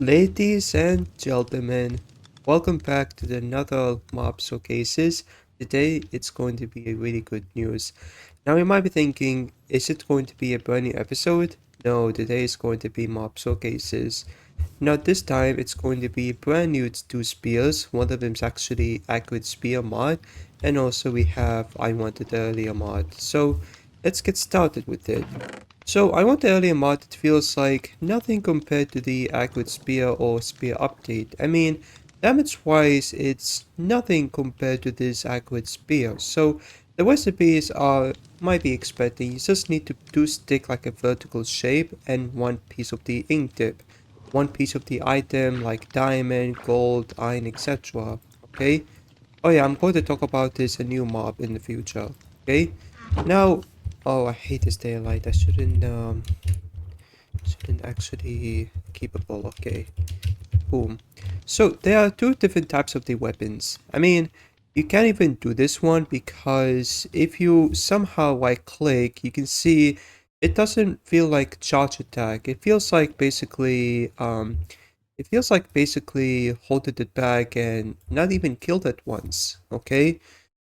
Ladies and gentlemen, welcome back to another mob showcases. Today it's going to be a really good news. Now you might be thinking, is it going to be a brand new episode? No, today is going to be mob showcases. Now this time it's going to be brand new two spears. One of them is actually Accurate Spear mod, and also we have I Wanted Earlier mod. So let's get started with it. So I want the earlier mod. It feels like nothing compared to the Accurate Spear or Spear update. I mean, damage wise, it's nothing compared to this Accurate Spear. So the recipes are might be expecting. You just need to do stick like a vertical shape and one piece of the ink tip, one piece of the item like diamond, gold, iron, etc. Okay. Oh yeah, I'm going to talk about this a new mob in the future. Okay. Now, oh, I hate this daylight. I shouldn't actually keep it all. Okay. Boom. So there are two different types of the weapons. I mean, you can't even do this one because if you somehow right click, you can see it doesn't feel like charge attack. It feels like basically holding it back and not even killed it once. Okay.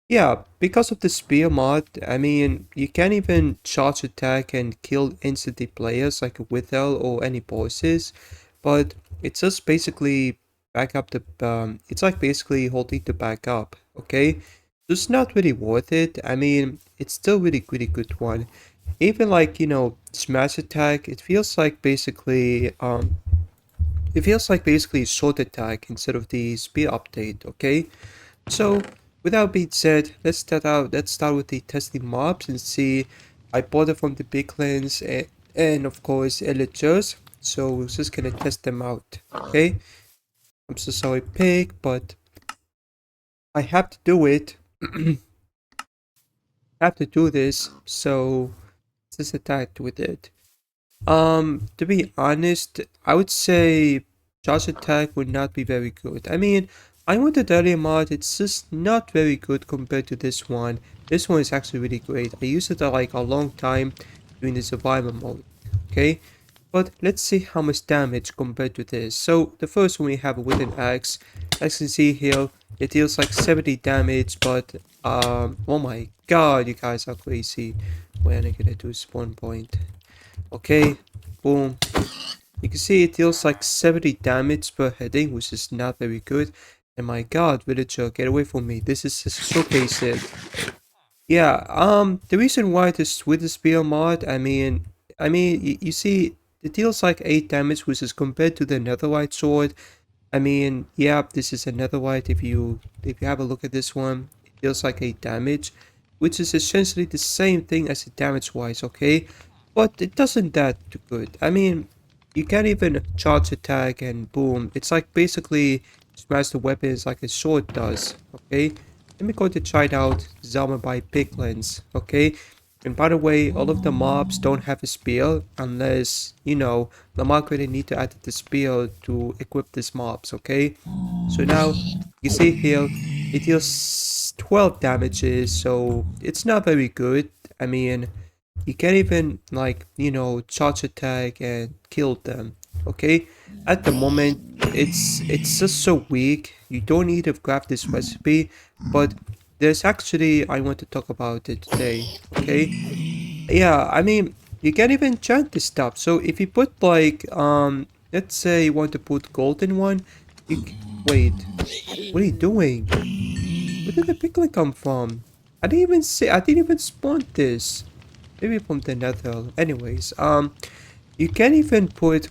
Yeah, because of the spear mod, I mean, you can't even charge attack and kill instantly players like a Withel or any bosses, but it's just basically back up the, it's like basically holding the back up, okay? So it's not really worth it. I mean, it's still really good one. Even like, smash attack, it feels like basically short attack instead of the spear update, okay? So, without being said, let's start with the testing mobs and see. I bought it from the big lens and of course Eliters. So we're just gonna test them out. Okay? I'm so sorry, pig, but I have to do it. I have to do this, so just attacked with it. To be honest, I would say charge attack would not be very good. I mean, I wanted earlier mod, it's just not very good compared to this one. This one is actually really great. I used it like a long time during the survival mode. Okay, but let's see how much damage compared to this. So the first one we have a wooden axe. As you can see here, it deals like 70 damage, but oh my god, you guys are crazy. When I gonna do spawn point? Okay, boom. You can see it deals like 70 damage per heading, which is not very good. And my god, villager, get away from me. This is just showcase it. Yeah, the reason why this with the spear mod, you see, it deals like 8 damage, which is compared to the netherite sword. I mean, yeah, this is a netherite. If you have a look at this one, it deals like 8 damage, which is essentially the same thing as the damage wise, okay? But it doesn't that too good. I mean, you can't even charge attack and boom. It's like basically smash the weapons like a sword does, okay? Let me go to try it out Zelma by Piglins, okay? And by the way, all of the mobs don't have a spear unless, the mob really need to add the spear to equip these mobs, okay? So now, you see here, it deals 12 damages, so it's not very good. I mean, you can't even like charge attack and kill them, okay? At the moment it's just so weak. You don't need to grab this recipe, but there's actually I want to talk about it today, okay? Yeah, I mean, you can't even chant this stuff. So if you put like let's say you want to put golden one, wait, what are you doing? Where did the pickling come from? I didn't even spawn this. Maybe from the nether. Anyways, you can't even put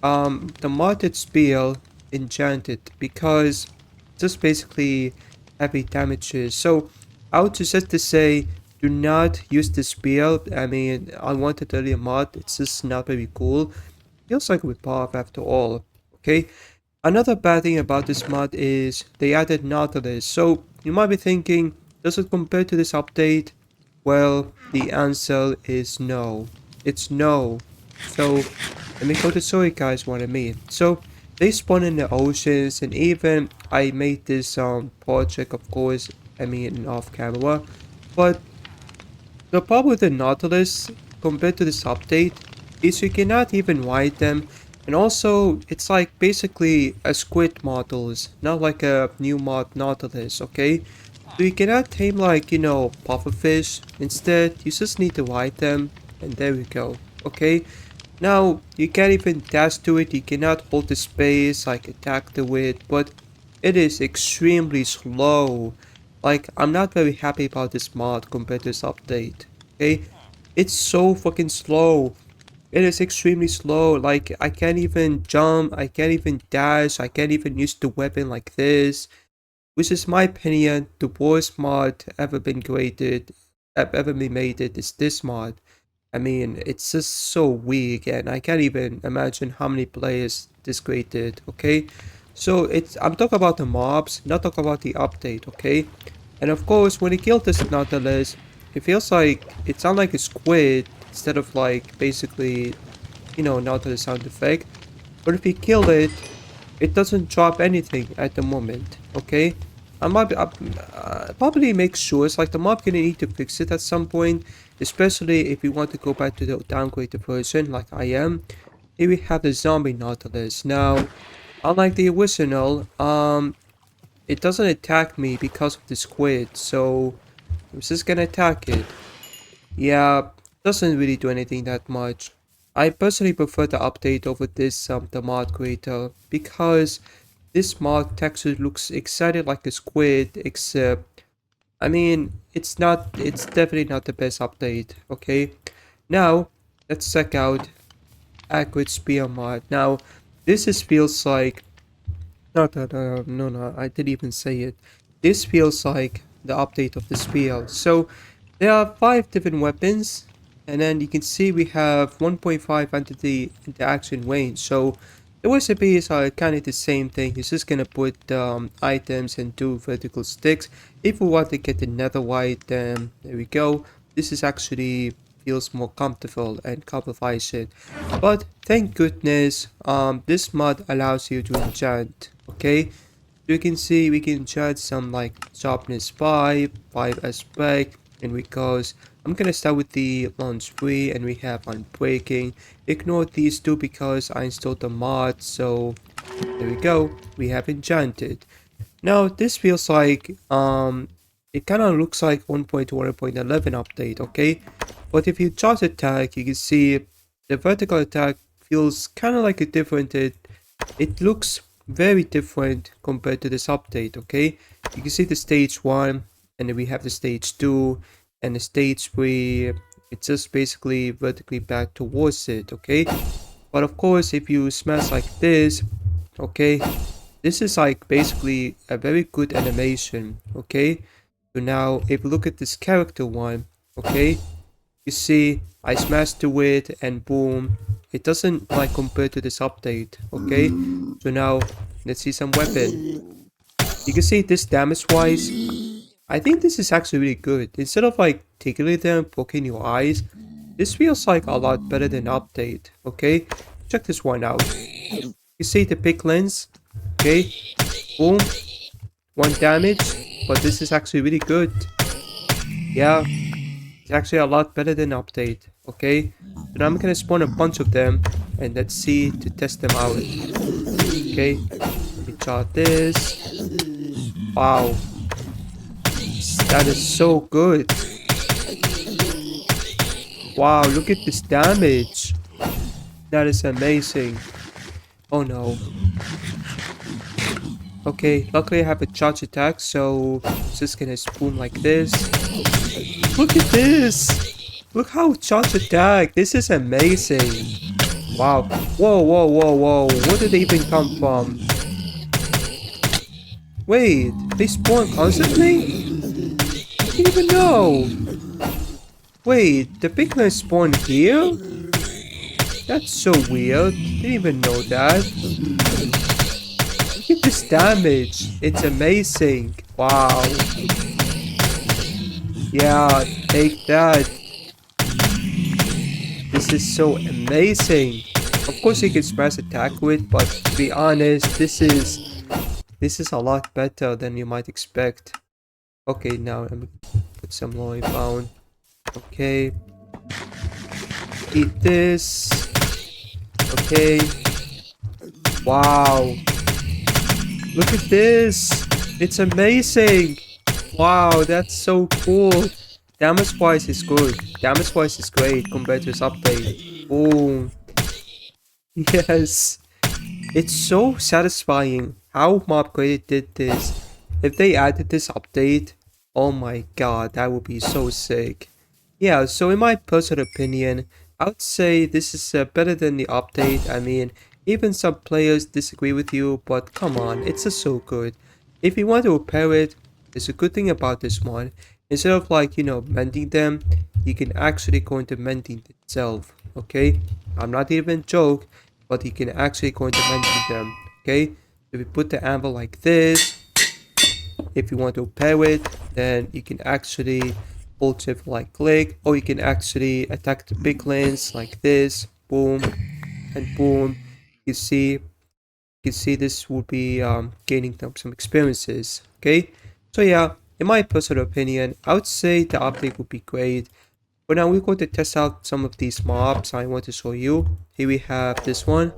the modded spear enchanted because just basically heavy damages. So I would suggest to say do not use the spear. I mean, I wanted earlier mod. It's just not very cool. Feels like a rip-off after all. Okay. Another bad thing about this mod is they added Nautilus. So you might be thinking, does it compare to this update? Well, the answer is no. It's no. So let me go to show you guys what I mean. So they spawn in the oceans, and even I made this project, of course, I mean off camera. But the problem with the Nautilus compared to this update is you cannot even ride them. And also, it's like basically a squid models, not like a new mod Nautilus, okay? So you cannot tame like, pufferfish. Instead, you just need to ride them, and there we go, okay? Now, you can't even dash to it, you cannot hold the space, like attack to it, but it is extremely slow. Like, I'm not very happy about this mod compared to this update, okay? It's so fucking slow. It is extremely slow, like, I can't even jump, I can't even dash, I can't even use the weapon like this, which is my opinion, the worst mod ever been created, ever been made it is this mod. I mean, it's just so weak and I can't even imagine how many players this created, okay? So I'm talking about the mobs, not talking about the update, okay? And of course, when he killed this Nautilus, it feels like it sounds like a squid instead of like basically, Nautilus sound effect. But if you kill it, it doesn't drop anything at the moment, okay? I might probably make sure it's like the mob gonna need to fix it at some point, especially if you want to go back to the downgraded version like I am. Here we have the zombie Nautilus. Now, unlike the original, it doesn't attack me because of the squid, so I'm just gonna attack it. Yeah, doesn't really do anything that much. I personally prefer the update over this the mod creator because this mod texture looks exactly like a squid, except I mean it's definitely not the best update, okay? Now let's check out Accurate Spear mod. Now this is feels like no, I didn't even say it. This feels like the update of the spear. So there are 5 different weapons, and then you can see we have 1.5 entity interaction range. So the recipes are kind of the same thing. You're just gonna put items and do vertical sticks. If we want to get the netherite, then there we go. This is actually feels more comfortable and simplifies it. But thank goodness, this mod allows you to enchant. Okay, you can see we can enchant some like sharpness 5 aspect, and because I'm gonna start with the launch 3 and we have unbreaking. Ignore these two because I installed the mod, so there we go, we have enchanted. Now this feels like it kind of looks like 1.1.11 update, okay? But if you charge attack, you can see the vertical attack feels kind of like a different. It looks very different compared to this update, okay? You can see the stage 1, and then we have the stage 2, and the stage 3. It's just basically vertically back towards it, okay? But of course, if you smash like this, okay, this is like basically a very good animation, okay? So now, if you look at this character one, okay, you see I smashed to it and boom, it doesn't like compare to this update, okay? So now, let's see some weapon. You can see this damage wise, I think this is actually really good. Instead of like tickling them, poking your eyes, this feels like a lot better than update, okay? Check this one out. You see the pick lens, okay? Boom, 1 damage, but this is actually really good. Yeah, it's actually a lot better than update, okay? So now I'm gonna spawn a bunch of them, and let's see to test them out. Okay, we got this. Wow, that is so good. Wow, look at this damage. That is amazing. Oh no. Okay, luckily I have a charge attack, so it's just gonna spoon like this. Look at this! Look how charge attack! This is amazing! Wow. Whoa, whoa, whoa, whoa. Where did they even come from? Wait, they spawn constantly? I didn't even know! Wait, the pigmen spawn here? That's so weird. Didn't even know that. Look at this damage. It's amazing. Wow. Yeah, take that. This is so amazing. Of course you can smash attack with, but to be honest, this is a lot better than you might expect. Okay, now let me put some low bound. Okay. Eat this. Okay. Wow. Look at this. It's amazing. Wow, that's so cool. Damage-wise is good. Damage-wise is great compared to this update. Boom. Yes. It's so satisfying how Mob Created did this. If they added this update, oh my god, that would be so sick. Yeah, so in my personal opinion, I would say this is better than the update. I mean, even some players disagree with you, but come on, it's just so good. If you want to repair it, there's a good thing about this one. Instead of like, mending them, you can actually go into mending itself, okay? I'm not even joke, but you can actually go into mending them, okay? If you put the anvil like this, if you want to repair it, then you can actually hold shift like click, or you can actually attack the piglins like this, boom, and boom. You see this will be gaining them some experiences, okay? So yeah, in my personal opinion, I would say the update would be great. But now we're going to test out some of these mobs I want to show you. Here we have this one.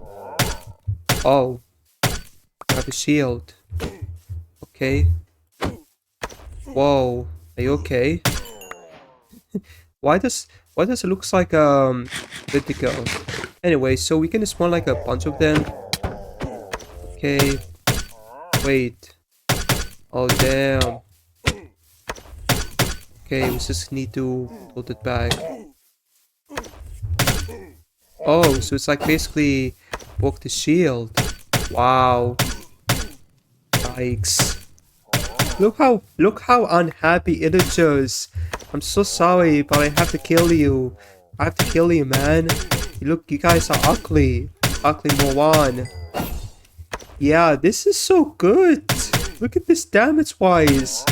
Oh, I have a shield. Okay. Whoa, are you okay? Why does it looks like good to go? Anyway, so we can spawn like a bunch of them. Okay. Wait. Oh damn. Okay, we just need to hold it back. Oh, so it's like basically broke the shield. Wow. Yikes. Look how unhappy it is. I'm so sorry, but I have to kill you. I have to kill you, man. You guys are ugly. Ugly moron. Yeah, this is so good. Look at this damage wise.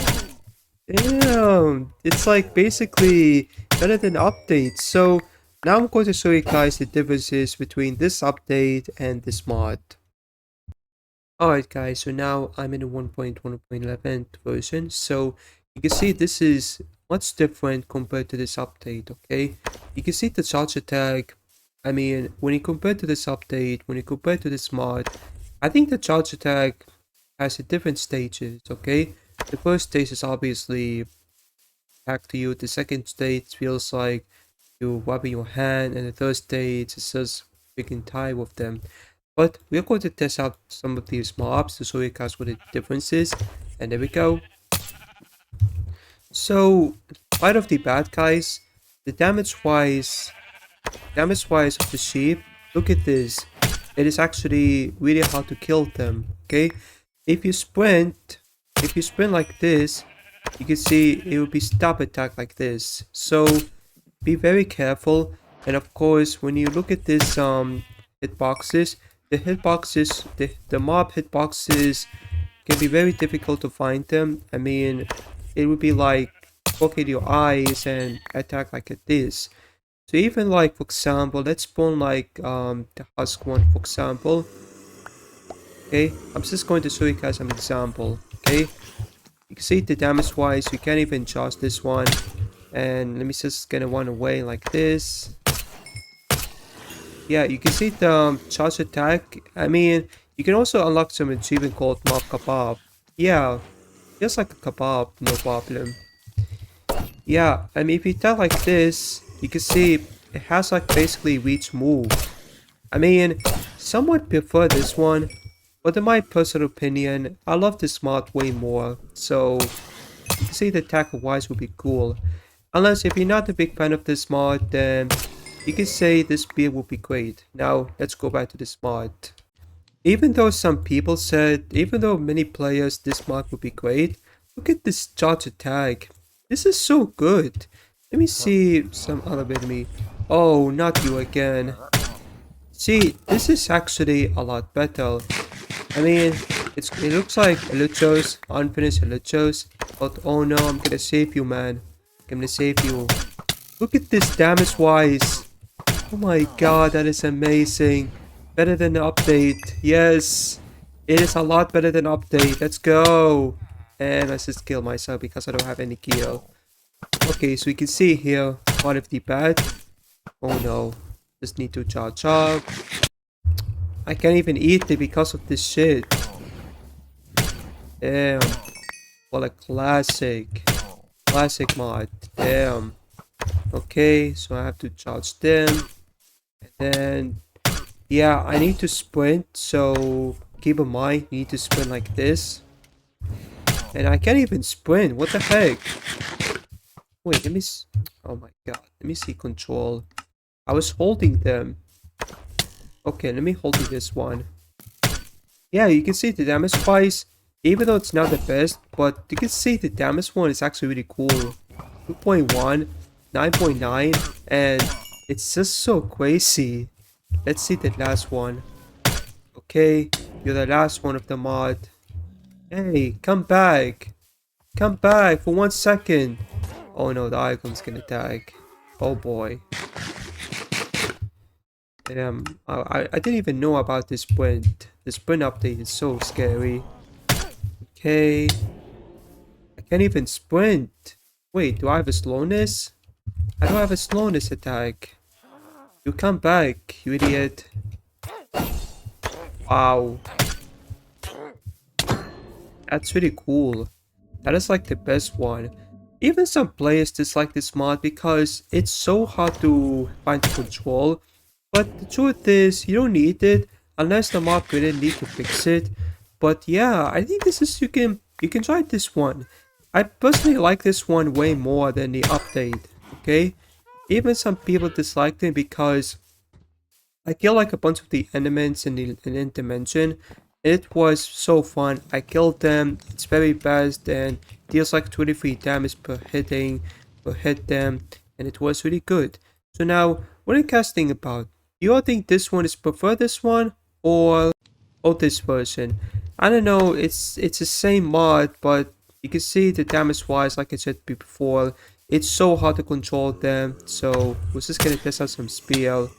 Damn. It's like basically better than updates. So now I'm going to show you guys the differences between this update and this mod. Alright guys, so now I'm in the 1.1.11 version, so you can see this is much different compared to this update, okay? You can see the charge attack. I mean, when you compare to this update, when you compare to this mod, I think the charge attack has a different stages, okay? The first stage is obviously back to you, the second stage feels like you rubbing your hand, and the third stage is just freaking tired with them. But we're going to test out some of these mobs to show you guys what the difference is. And there we go. So, right off the bad guys, the damage-wise of the sheep, look at this. It is actually really hard to kill them, okay? If you sprint like this, you can see it will be stab attack like this. So, be very careful. And of course, when you look at this hitboxes, the mob hitboxes can be very difficult to find them. I mean, it would be like poke at your eyes and attack like this. So even like, for example, let's spawn like the husk one, for example. Okay, I'm just going to show you guys an example. Okay, you can see the damage wise, you can't even charge this one. And let me just get one away like this. Yeah, you can see the charge attack. I mean, you can also unlock some achievement called Mob Kebab. Yeah, just like a kebab, no problem. Yeah, I mean, if you tell like this, you can see it has like basically reach move. I mean, some would prefer this one, but in my personal opinion, I love this mod way more. So, you can see the attack wise would be cool. Unless if you're not a big fan of this mod, then you can say this build would be great. Now, let's go back to this mod. Even though many players this mod would be great, look at this charge attack. This is so good. Let me see some other enemy. Oh, not you again. See, this is actually a lot better. I mean, it looks like Eluchos, unfinished Eluchos, but oh no, I'm gonna save you, man. I'm gonna save you. Look at this damage wise. Oh my god, that is amazing. Better than the update. Yes. It is a lot better than update. Let's go. And I just kill myself because I don't have any gear. Okay, so you can see here one of the bad. Oh no. Just need to charge up. I can't even eat it because of this shit. Damn. Well, a classic. Classic mod. Damn. Okay, so I have to charge them. And then, yeah, I need to sprint. So keep in mind, you need to sprint like this. And I can't even sprint. What the heck? Wait, let me... Oh my god. Let me see control. I was holding them. Okay, let me hold this one. Yeah, you can see the damage price, even though it's not the best, but you can see the damage one is actually really cool. 2.1, 9.9, and it's just so crazy. Let's see the last one. Okay, you're the last one of the mod. Hey, come back. Come back for 1 second. Oh no, the icon's gonna tag. Oh boy. I didn't even know about this sprint. The sprint update is so scary. Okay. I can't even sprint. Wait, do I have a slowness? I don't have a slowness attack. You come back, you idiot. Wow. That's really cool. That is like the best one. Even some players dislike this mod because it's so hard to find control. But the truth is, you don't need it unless the mod really need to fix it. But yeah, I think this is you can try this one. I personally like this one way more than the update. Okay, even some people dislike it because I kill like a bunch of the elements in the dimension. It was so fun. I killed them. It's very fast and deals like 23 damage per hit them, and it was really good. So now, what are you guys think about? Do you all think this one is prefer this one or this version? I don't know. It's the same mod, but you can see the damage wise, like I said before, it's so hard to control them. So we're just gonna test out some spell.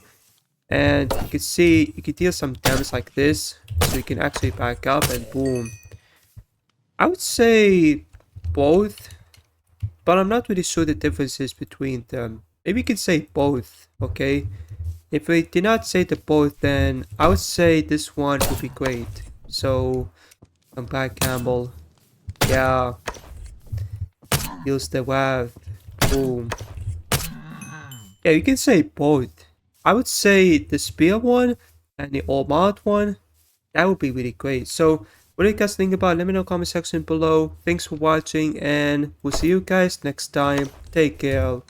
And you can see you can deal some damage like this, so you can actually back up and boom. I would say both, but I'm not really sure the differences between them. Maybe you could say both, okay? If we did not say the both, then I would say this one would be great. So come back, Campbell. Yeah, use the wave. Boom. Yeah, you can say both. I would say the spear one and the all mod one. That would be really great. So what do you guys think about it? Let me know in the comment section below. Thanks for watching and we'll see you guys next time. Take care.